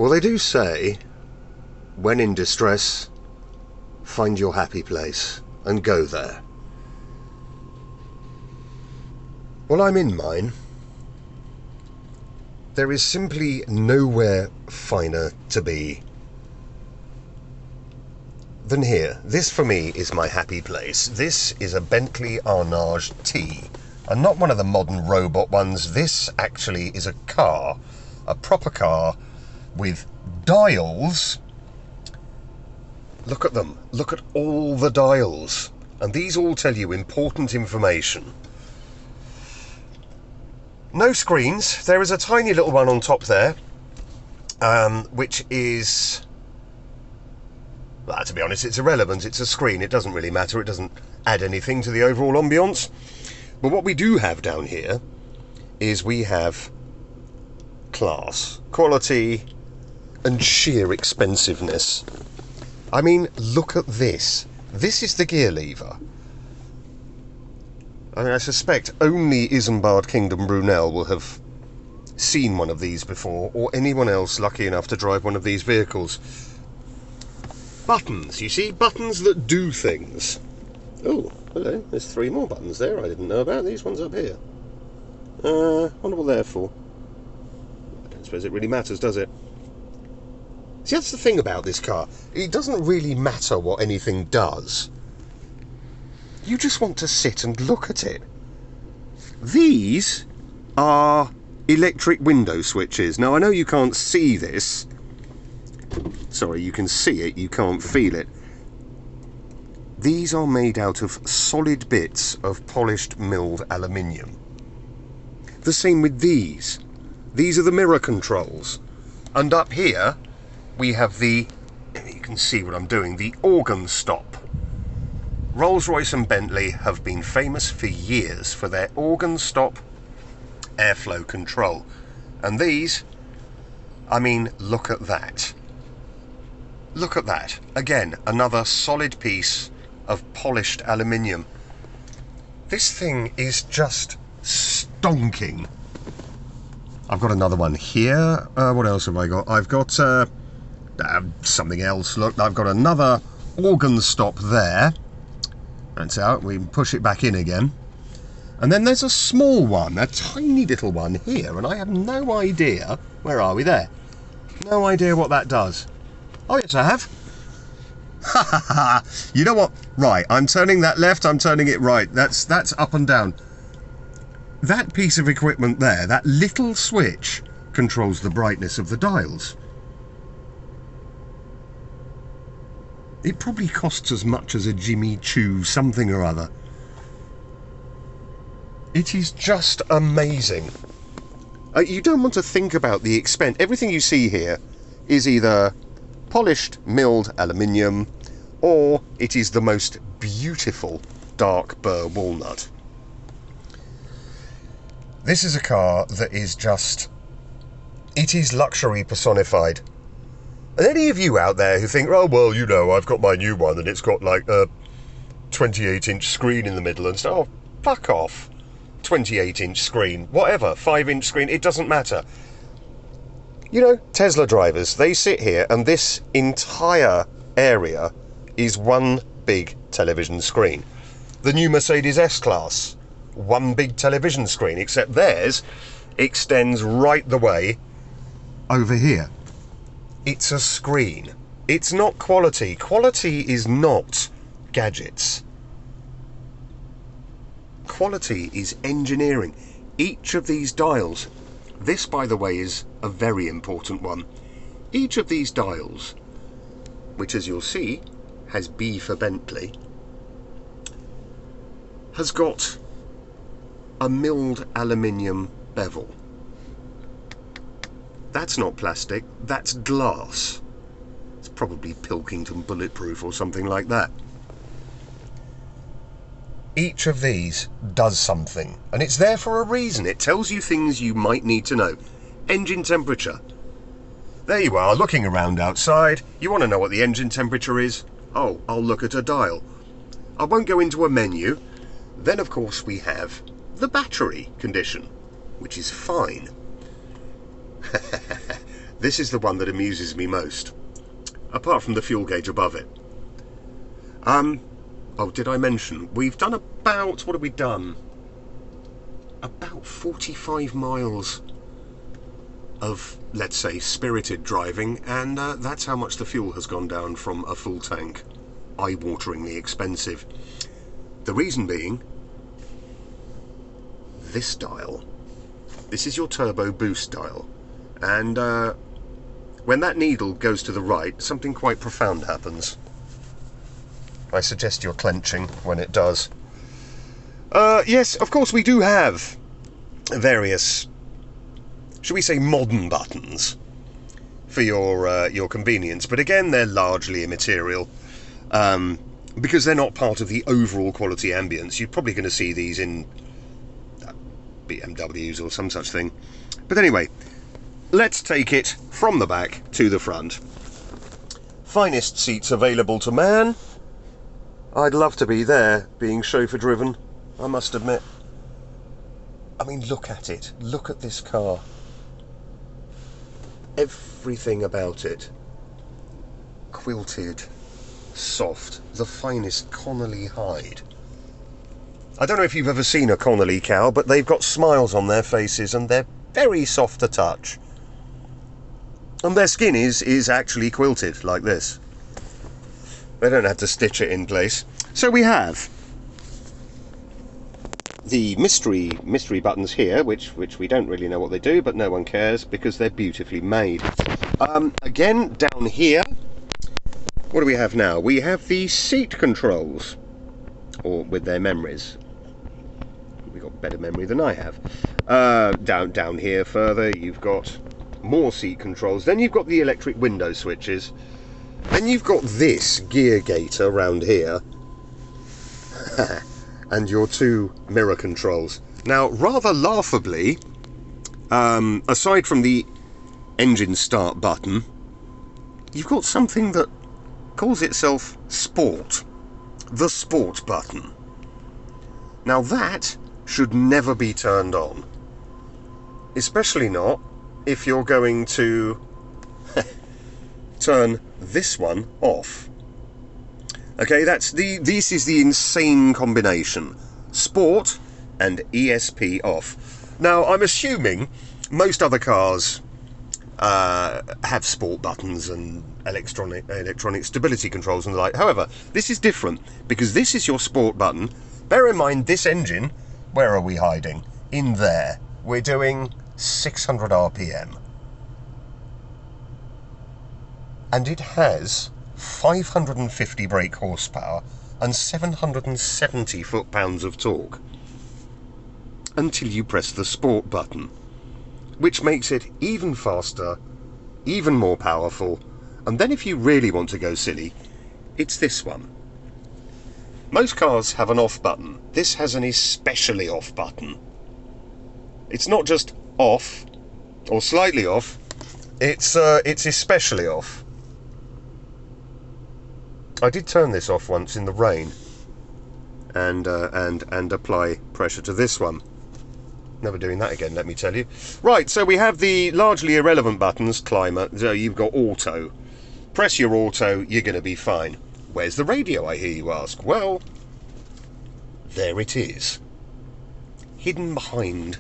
Well, they do say, when in distress, find your happy place and go there. Well, I'm in mine. There is simply nowhere finer to be than here. This, for me, is my happy place. This is a Bentley Arnage T, and not one of the modern robot ones. This actually is a car, a proper car, with dials. Look at them. Look at all the dials. And these all tell you important information. No screens. There is a tiny little one on top there, which is... well, to be honest, it's irrelevant. It's a screen. It doesn't really matter. It doesn't add anything to the overall ambience. But what we do have down here is we have class, quality, and sheer expensiveness. I mean, look at this. This is the gear lever. I mean, I suspect only Isambard Kingdom Brunel will have seen one of these before, or anyone else lucky enough to drive one of these vehicles. Buttons, you see? Buttons that do things. Oh, hello. There's 3 more buttons there I didn't know about. These ones up here. Wonder what they're for. I don't suppose it really matters, does it? See, that's the thing about this car. It doesn't really matter what anything does. You just want to sit and look at it. These are electric window switches. Now, I know you can't see this. Sorry, you can see it, you can't feel it. These are made out of solid bits of polished milled aluminium. The same with these. These are the mirror controls. And up here, we have the, you can see what I'm doing, the organ stop. Rolls-Royce and Bentley have been famous for years for their organ stop airflow control. And these, I mean, look at that. Look at that. Again, another solid piece of polished aluminium. This thing is just stonking. I've got another one here. What else have I got? I've got something else. Look, I've got another organ stop there. That's out. We can push it back in again. And then there's a small one, a tiny little one here, and I have no idea. Where are we there? No idea what that does. Oh, yes, I have. Ha ha ha. You know what? Right, I'm turning that left, I'm turning it right. That's up and down. That piece of equipment there, that little switch, controls the brightness of the dials. It probably costs as much as a Jimmy Choo something or other. It is just amazing. You don't want to think about the expense. Everything you see here is either polished milled aluminium, or it is the most beautiful dark burr walnut. This is a car that is just, it is luxury personified. And any of you out there who think, oh well, you know, I've got my new one and it's got like a 28-inch screen in the middle and stuff, oh, fuck off. 28-inch screen, whatever, 5-inch screen, it doesn't matter. You know, Tesla drivers, they sit here and this entire area is one big television screen. The new Mercedes S-Class, one big television screen, except theirs extends right the way over here. It's a screen. It's not quality. Quality is not gadgets. Quality is engineering. Each of these dials, this by the way is a very important one, each of these dials, which as you'll see has B for Bentley, has got a milled aluminium bevel. That's not plastic, that's glass. It's probably Pilkington bulletproof or something like that. Each of these does something, and it's there for a reason. It tells you things you might need to know. Engine temperature. There you are, looking around outside. You want to know what the engine temperature is? Oh, I'll look at a dial. I won't go into a menu. Then, of course, we have the battery condition, which is fine. This is the one that amuses me most, apart from the fuel gauge above it. Oh, did I mention, we've done about, what have we done? About 45 miles of, let's say, spirited driving, and that's how much the fuel has gone down from a full tank. Eye-wateringly expensive. The reason being, this dial. This is your turbo boost dial, and when that needle goes to the right, something quite profound happens. I suggest you're clenching when it does. Yes, of course we do have various, shall we say, modern buttons for your convenience, but again, they're largely immaterial, because they're not part of the overall quality ambience. You're probably going to see these in BMWs or some such thing. But anyway, let's take it from the back to the front. Finest seats available to man. I'd love to be there, being chauffeur driven, I must admit. I mean, look at it. Look at this car. Everything about it. Quilted, soft, the finest Connolly hide. I don't know if you've ever seen a Connolly cow, but they've got smiles on their faces and they're very soft to touch. And their skin is actually quilted, like this. They don't have to stitch it in place. So we have the mystery buttons here, which we don't really know what they do, but no one cares because they're beautifully made. Again, down here, what do we have now? We have the seat controls, or with their memories. We've got better memory than I have. Down here further, you've got more seat controls. Then you've got the electric window switches. Then you've got this gear gator around here. And your two mirror controls. Now, rather laughably, aside from the engine start button, you've got something that calls itself Sport. The Sport button. Now that should never be turned on. Especially not if you're going to turn this one off. Okay, this is the insane combination. Sport and ESP off. Now, I'm assuming most other cars have sport buttons and electronic stability controls and the like. However, this is different because this is your sport button. Bear in mind, this engine, where are we hiding? In there. We're doing 600 RPM. And it has 550 brake horsepower and 770 foot-pounds of torque. Until you press the sport button, which makes it even faster, even more powerful, and then if you really want to go silly, it's this one. Most cars have an off button. This has an especially off button. It's not just off, or slightly off, it's especially off. I did turn this off once in the rain, and apply pressure to this one. Never doing that again, let me tell you. Right, so we have the largely irrelevant buttons. Climate, so you've got auto. Press your auto, you're going to be fine. Where's the radio, I hear you ask? Well, there it is. Hidden behind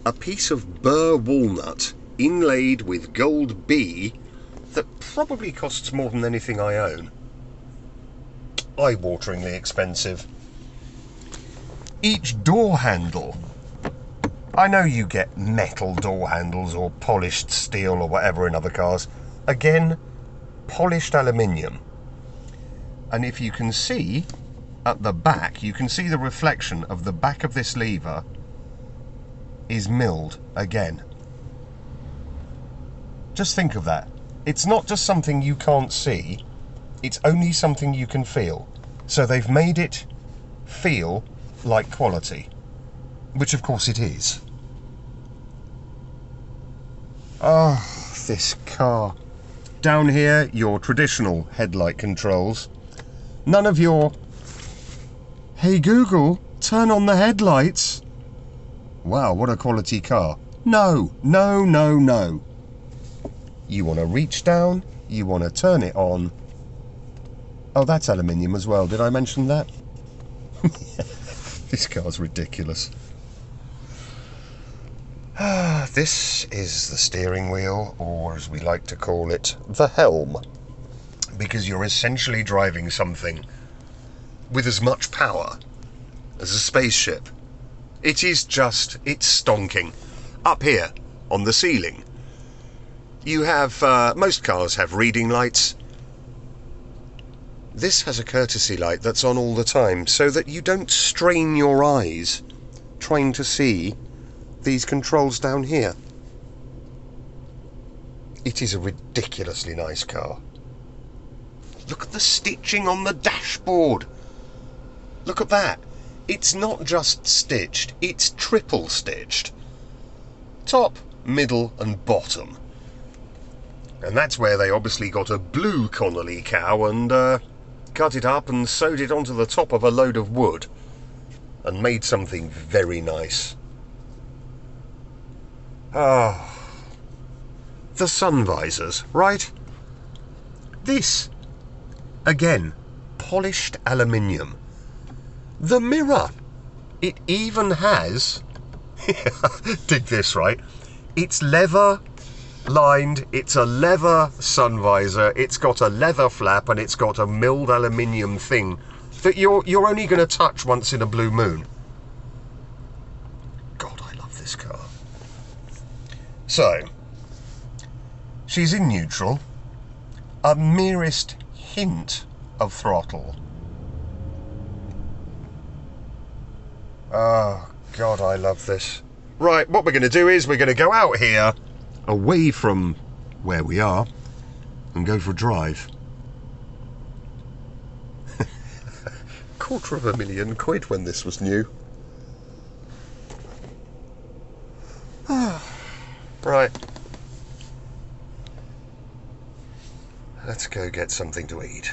a piece of burr walnut inlaid with gold B that probably costs more than anything I own. Eye-wateringly expensive. Each door handle. I know you get metal door handles or polished steel or whatever in other cars. Again, polished aluminium. And if you can see at the back, you can see the reflection of the back of this lever is milled again. Just think of that. It's not just something you can't see, it's only something you can feel. So they've made it feel like quality, which of course it is. Oh, this car. Down here, your traditional headlight controls. None of your, hey Google, turn on the headlights. Wow, what a quality car. No, no, no, no. You want to reach down, you want to turn it on. Oh, that's aluminium as well. Did I mention that? This car's ridiculous. This is the steering wheel, or as we like to call it, the helm. Because you're essentially driving something with as much power as a spaceship. It is just, it's stonking. Up here, on the ceiling, you have, most cars have reading lights. This has a courtesy light that's on all the time, so that you don't strain your eyes trying to see these controls down here. It is a ridiculously nice car. Look at the stitching on the dashboard. Look at that. It's not just stitched, it's triple stitched. Top, middle and bottom. And that's where they obviously got a blue Connolly cow and cut it up and sewed it onto the top of a load of wood and made something very nice. Ah, the sun visors, right? This, again, polished aluminium. The mirror, it even has, dig this, right? It's leather lined, it's a leather sun visor, it's got a leather flap and it's got a milled aluminium thing that you're only going to touch once in a blue moon. God, I love this car. So, she's in neutral, a merest hint of throttle. Oh, God, I love this. Right, what we're going to do is we're going to go out here, away from where we are, and go for a drive. £250,000 when this was new. Right. Let's go get something to eat.